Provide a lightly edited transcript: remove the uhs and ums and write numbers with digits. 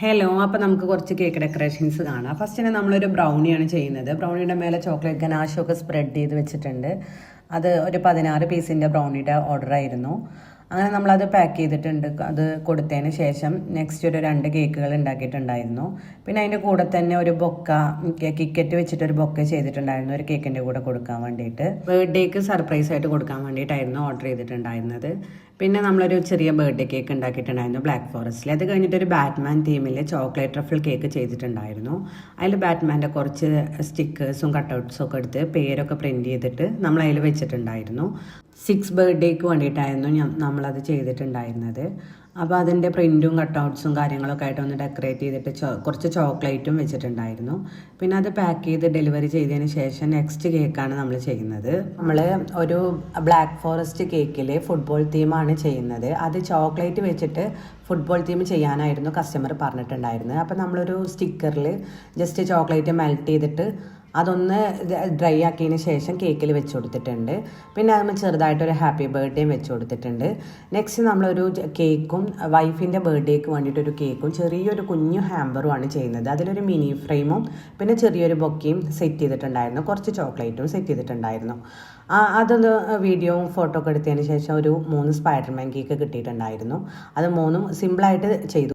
Hello, അപ്പോൾ നമുക്ക് കുറച്ച് കേക്ക് ഡെക്കറേഷൻസ് കാണാം. ഫസ്റ്റിന് നമ്മളൊരു ബ്രൗണിയാണ് ചെയ്യുന്നത്. ബ്രൗണിയുടെ മേലെ ചോക്ലേറ്റ് ഗനാഷൊക്കെ സ്പ്രെഡ് ചെയ്ത് വെച്ചിട്ടുണ്ട്. അത് ഒരു 16 പീസിൻ്റെ ബ്രൗണിയുടെ ഓർഡർ ആയിരുന്നു. അങ്ങനെ നമ്മളത് പാക്ക് ചെയ്തിട്ടുണ്ട്. അത് കൊടുത്തതിന് ശേഷം നെക്സ്റ്റ് ഒരു 2 കേക്കുകൾ ഉണ്ടാക്കിയിട്ടുണ്ടായിരുന്നു. പിന്നെ അതിൻ്റെ കൂടെ തന്നെ ഒരു ബൊക്ക കിക്കറ്റ് വെച്ചിട്ടൊരു ബൊക്ക ചെയ്തിട്ടുണ്ടായിരുന്നു, ഒരു കേക്കിൻ്റെ കൂടെ കൊടുക്കാൻ വേണ്ടിയിട്ട്. ബർത്ത്ഡേക്ക് സർപ്രൈസ് ആയിട്ട് കൊടുക്കാൻ വേണ്ടിയിട്ടായിരുന്നു ഓർഡർ ചെയ്തിട്ടുണ്ടായിരുന്നത്. പിന്നെ നമ്മളൊരു ചെറിയ ബർത്ത്ഡേ കേക്ക് ഉണ്ടാക്കിയിട്ടുണ്ടായിരുന്നു ബ്ലാക്ക് ഫോറസ്റ്റിൽ. അത് കഴിഞ്ഞിട്ടൊരു ബാറ്റ്മാൻ തീമിൽ ചോക്ലേറ്റ് ട്രഫിൾ കേക്ക് ചെയ്തിട്ടുണ്ടായിരുന്നു. അതിൽ ബാറ്റ്മാൻ്റെ കുറച്ച് സ്റ്റിക്കേഴ്സും കട്ടൗട്ട്സും ഒക്കെ എടുത്ത് പേരൊക്കെ പ്രിൻറ്റ് ചെയ്തിട്ട് നമ്മൾ അതിൽ വെച്ചിട്ടുണ്ടായിരുന്നു. 6 ബർത്ത്ഡേക്ക് വേണ്ടിയിട്ടായിരുന്നു നമ്മളത് ചെയ്തിട്ടുണ്ടായിരുന്നത്. അപ്പോൾ അതിൻ്റെ പ്രിൻറ്റും കട്ടൗട്ട്സും കാര്യങ്ങളൊക്കെ ആയിട്ട് ഒന്ന് ഡെക്കറേറ്റ് ചെയ്തിട്ട് കുറച്ച് ചോക്ലേറ്റും വെച്ചിട്ടുണ്ടായിരുന്നു. പിന്നെ അത് പാക്ക് ചെയ്ത് ഡെലിവറി ചെയ്തതിന് ശേഷം നെക്സ്റ്റ് കേക്കാണ് നമ്മൾ ചെയ്യുന്നത്. നമ്മൾ ഒരു ബ്ലാക്ക് ഫോറസ്റ്റ് കേക്കിൽ ഫുട്ബോൾ തീമാണ് ചെയ്യുന്നത്. അത് ചോക്ലേറ്റ് വെച്ചിട്ട് ഫുട്ബോൾ തീം ചെയ്യാനായിരുന്നു കസ്റ്റമർ പറഞ്ഞിട്ടുണ്ടായിരുന്നത്. അപ്പോൾ നമ്മളൊരു സ്റ്റിക്കറിൽ ജസ്റ്റ് ചോക്ലേറ്റ് മെൽറ്റ് ചെയ്തിട്ട് അതൊന്ന് ഡ്രൈ ആക്കിയതിന് ശേഷം കേക്കിൽ വെച്ച് കൊടുത്തിട്ടുണ്ട്. പിന്നെ അതിന് ചെറുതായിട്ടൊരു ഹാപ്പി ബർത്ത്ഡേയും വെച്ച് കൊടുത്തിട്ടുണ്ട്. നെക്സ്റ്റ് നമ്മളൊരു കേക്കും വൈഫിൻ്റെ ബർത്ത്ഡേക്ക് വേണ്ടിയിട്ടൊരു കേക്കും ചെറിയൊരു കുഞ്ഞു ഹാമ്പറുമാണ് ചെയ്യുന്നത്. അതിലൊരു മിനി ഫ്രെയിമും പിന്നെ ചെറിയൊരു ബൊക്കയും സെറ്റ് ചെയ്തിട്ടുണ്ടായിരുന്നു, കുറച്ച് ചോക്ലേറ്റും സെറ്റ് ചെയ്തിട്ടുണ്ടായിരുന്നു. അതൊന്ന് വീഡിയോയും ഫോട്ടോ ഒക്കെ എടുത്തതിന് ശേഷം ഒരു 3 സ്പൈഡർമാൻ കേക്ക് കിട്ടിയിട്ടുണ്ടായിരുന്നു. അത് 3 സിമ്പിളായിട്ട് ചെയ്തു.